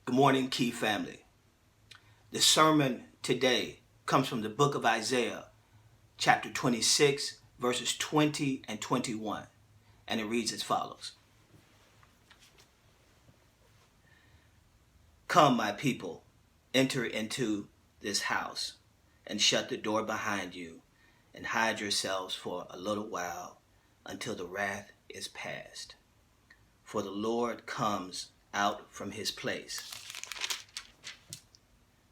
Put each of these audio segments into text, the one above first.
Good morning, Key family. The sermon today comes from the book of Isaiah, chapter 26, verses 20 and 21, and it reads as follows. Come, my people, enter into this house, and shut the door behind you, and hide yourselves for a little while until the wrath is past. For the Lord comes out from his place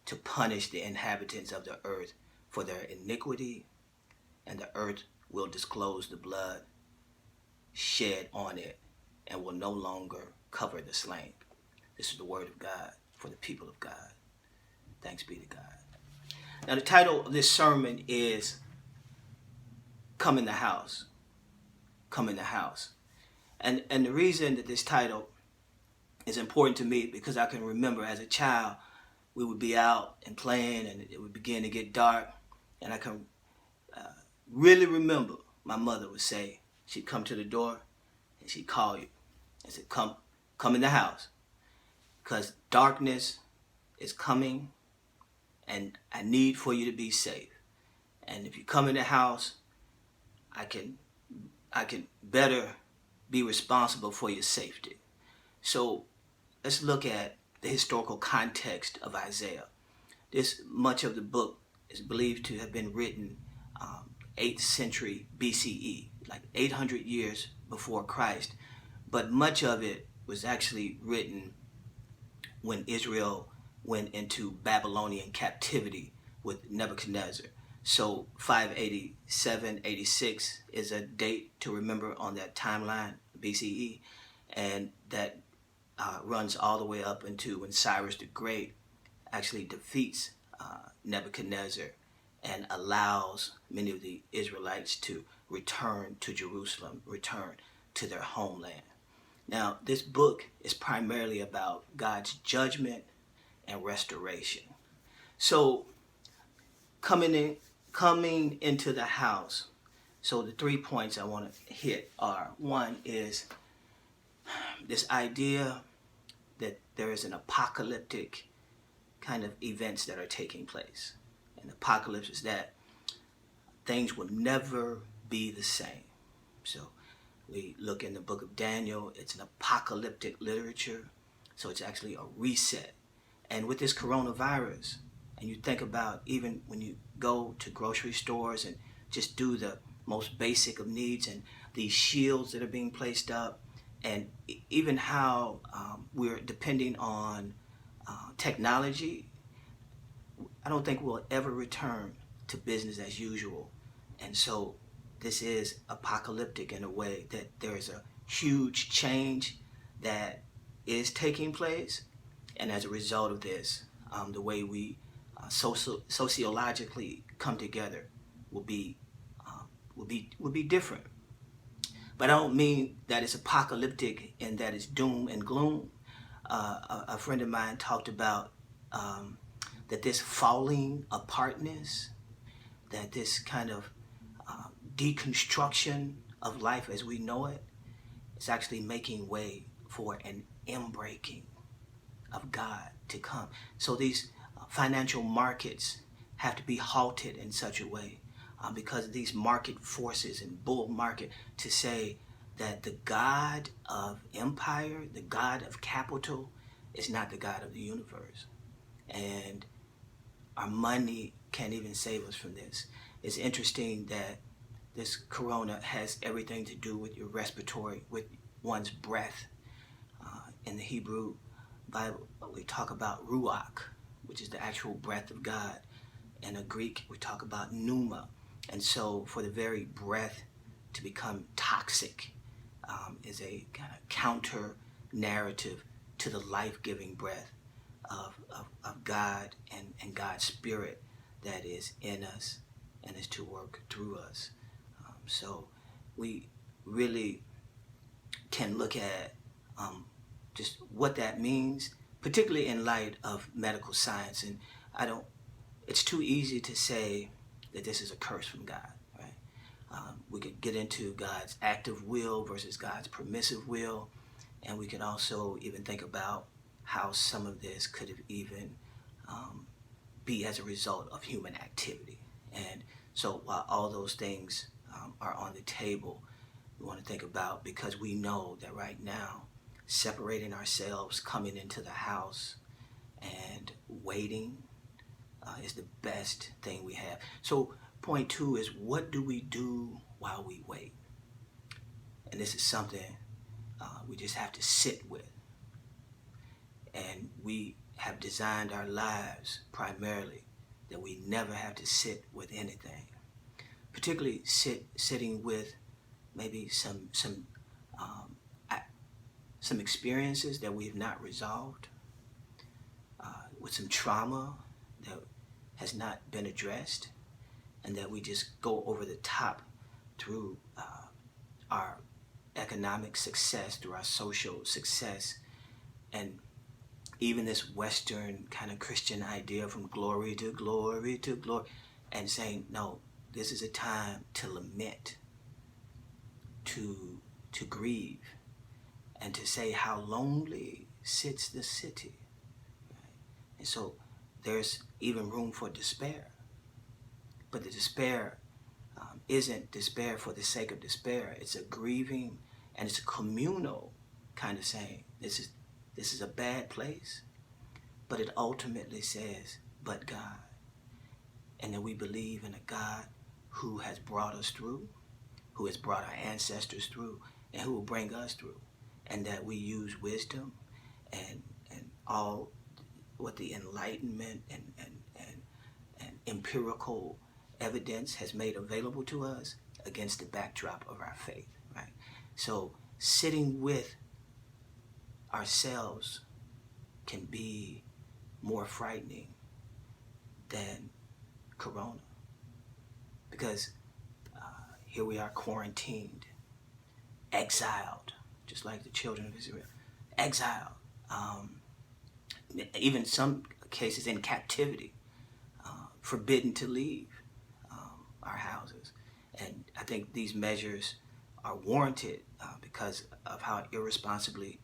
to punish the inhabitants of the earth for their iniquity, and the earth will disclose the blood shed on it and will no longer cover the slain. This is the word of God for the people of God. Thanks be to God. Now the title of this sermon is Come in the House. Come in the House. And the reason that this title is important to me because I can remember as a child we would be out and playing and it would begin to get dark, and I can really remember my mother would say, she'd come to the door and she'd call you and said, come in the house because darkness is coming and I need for you to be safe. And if you come in the house, I can better be responsible for your safety. So let's look at the historical context of Isaiah. Much of the book is believed to have been written 8th century BCE, like 800 years before Christ. But much of it was actually written when Israel went into Babylonian captivity with Nebuchadnezzar. So 587, 86 is a date to remember on that timeline, BCE, and that runs all the way up into when Cyrus the Great actually defeats Nebuchadnezzar and allows many of the Israelites to return to Jerusalem, return to their homeland. Now, this book is primarily about God's judgment and restoration. So, coming into the house. So the 3 points I want to hit are, one is this idea that there is an apocalyptic kind of events that are taking place. And apocalypse is that things will never be the same. So we look in the book of Daniel, it's an apocalyptic literature. So it's actually a reset. And with this coronavirus, and you think about even when you go to grocery stores and just do the most basic of needs and these shields that are being placed up, and even how we're depending on technology, I don't think we'll ever return to business as usual. And so this is apocalyptic in a way that there is a huge change that is taking place. And as a result of this, the way we sociologically come together will be different. But I don't mean that it's apocalyptic and that it's doom and gloom. A friend of mine talked about that this falling apartness, that this kind of deconstruction of life as we know it, is actually making way for an inbreaking of God to come. So these financial markets have to be halted in such a way because of these market forces and bull market, to say that the God of empire, the God of capital, is not the God of the universe. And our money can't even save us from this. It's interesting that this corona has everything to do with your respiratory, with one's breath. In the Hebrew Bible, we talk about ruach, which is the actual breath of God. In the Greek, we talk about pneuma. And so for the very breath to become toxic is a kind of counter narrative to the life-giving breath of God and God's Spirit that is in us and is to work through us. So we really can look at just what that means, particularly in light of medical science. And it's too easy to say that this is a curse from God, right? We could get into God's active will versus God's permissive will. And we can also even think about how some of this could have even be as a result of human activity. And so while all those things are on the table, we want to think about, because we know that right now, separating ourselves, coming into the house, and waiting is the best thing we have. So point two is, what do we do while we wait? And this is something we just have to sit with. And we have designed our lives primarily that we never have to sit with anything, particularly sitting with maybe some experiences that we have not resolved, with some trauma that has not been addressed, and that we just go over the top through our economic success, through our social success, and even this Western kind of Christian idea from glory to glory to glory, and saying, no, this is a time to lament, to grieve, and to say how lonely sits the city. Right? And so there's even room for despair. But the despair isn't despair for the sake of despair. It's a grieving, and it's a communal kind of saying, this is a bad place, but it ultimately says, but God. And that we believe in a God who has brought us through, who has brought our ancestors through, and who will bring us through. And that we use wisdom and all what the Enlightenment and empirical evidence has made available to us against the backdrop of our faith, right? So sitting with ourselves can be more frightening than Corona, because here we are, quarantined, exiled, just like the children of Israel, exiled, even some cases in captivity, forbidden to leave our houses. And I think these measures are warranted because of how irresponsibly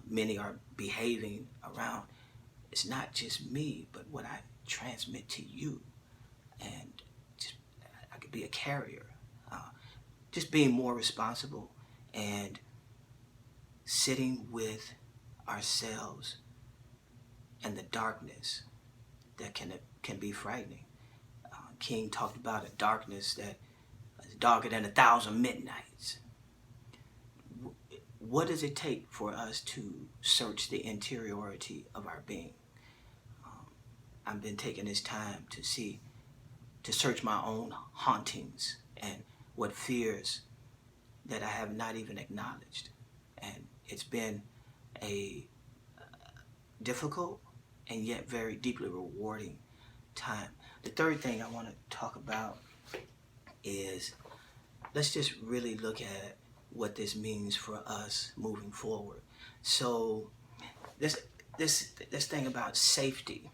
many are behaving around. It's not just me, but what I transmit to you. And just, I could be a carrier. Just being more responsible and sitting with ourselves and the darkness that can be frightening. King talked about a darkness that is darker than 1,000 midnights. What does it take for us to search the interiority of our being? I've been taking this time to search my own hauntings and what fears that I have not even acknowledged. And it's been a difficult and yet very deeply rewarding time. The third thing I want to talk about is, let's just really look at what this means for us moving forward. So this thing about safety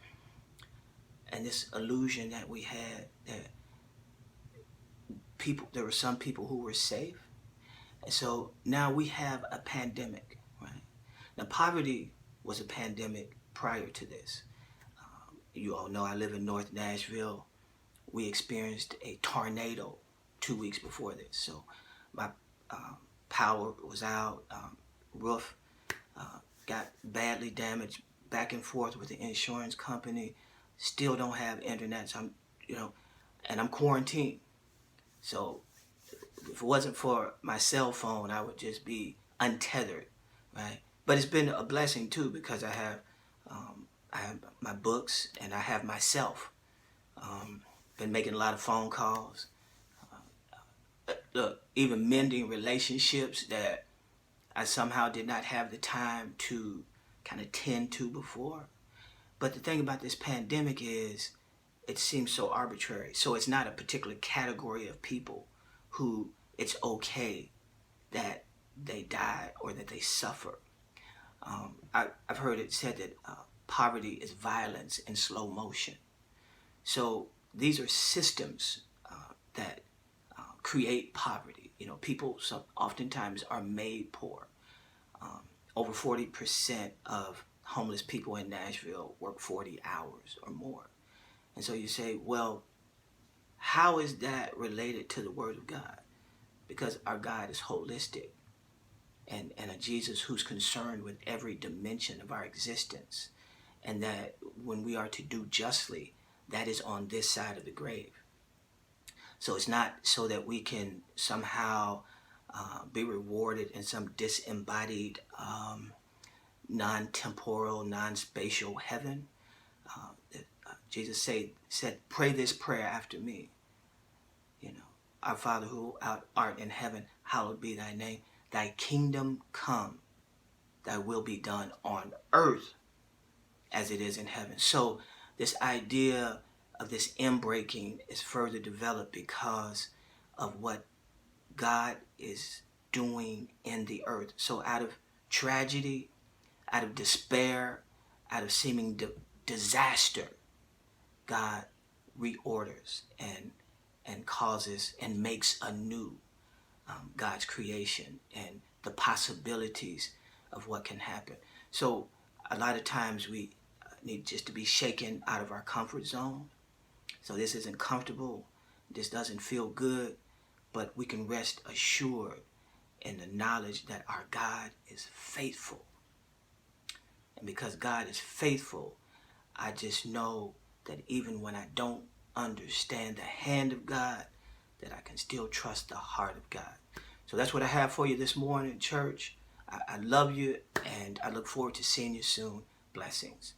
and this illusion that we had that there were some people who were safe. And so now we have a pandemic, right? Now poverty was a pandemic prior to this. You all know I live in North Nashville. We experienced a tornado 2 weeks before this. So my power was out, roof got badly damaged, back and forth with the insurance company. Still don't have internet, so I'm quarantined. So if it wasn't for my cell phone, I would just be untethered, right? But it's been a blessing too, because I have my books and I have myself. Been making a lot of phone calls. Look, even mending relationships that I somehow did not have the time to kind of tend to before. But the thing about this pandemic is, it seems so arbitrary. So it's not a particular category of people who it's okay that they die or that they suffer. I've heard it said that poverty is violence in slow motion. So these are systems that create poverty. People oftentimes are made poor. Over 40% of homeless people in Nashville work 40 hours or more. And so you say, well, how is that related to the Word of God? Because our God is holistic, and a Jesus who's concerned with every dimension of our existence. And that when we are to do justly, that is on this side of the grave. So it's not so that we can somehow be rewarded in some disembodied, non-temporal, non-spatial heaven. Jesus said, pray this prayer after me. You know, our Father who art in heaven, hallowed be thy name. Thy kingdom come, thy will be done on earth as it is in heaven. So this idea of this inbreaking is further developed because of what God is doing in the earth. So out of tragedy, out of despair, out of seeming disaster, God reorders and causes and makes anew God's creation and the possibilities of what can happen. So a lot of times we need just to be shaken out of our comfort zone. So this isn't comfortable. This doesn't feel good, but we can rest assured in the knowledge that our God is faithful. And because God is faithful, I just know that even when I don't understand the hand of God, that I can still trust the heart of God. So that's what I have for you this morning, church. I love you, and I look forward to seeing you soon. Blessings.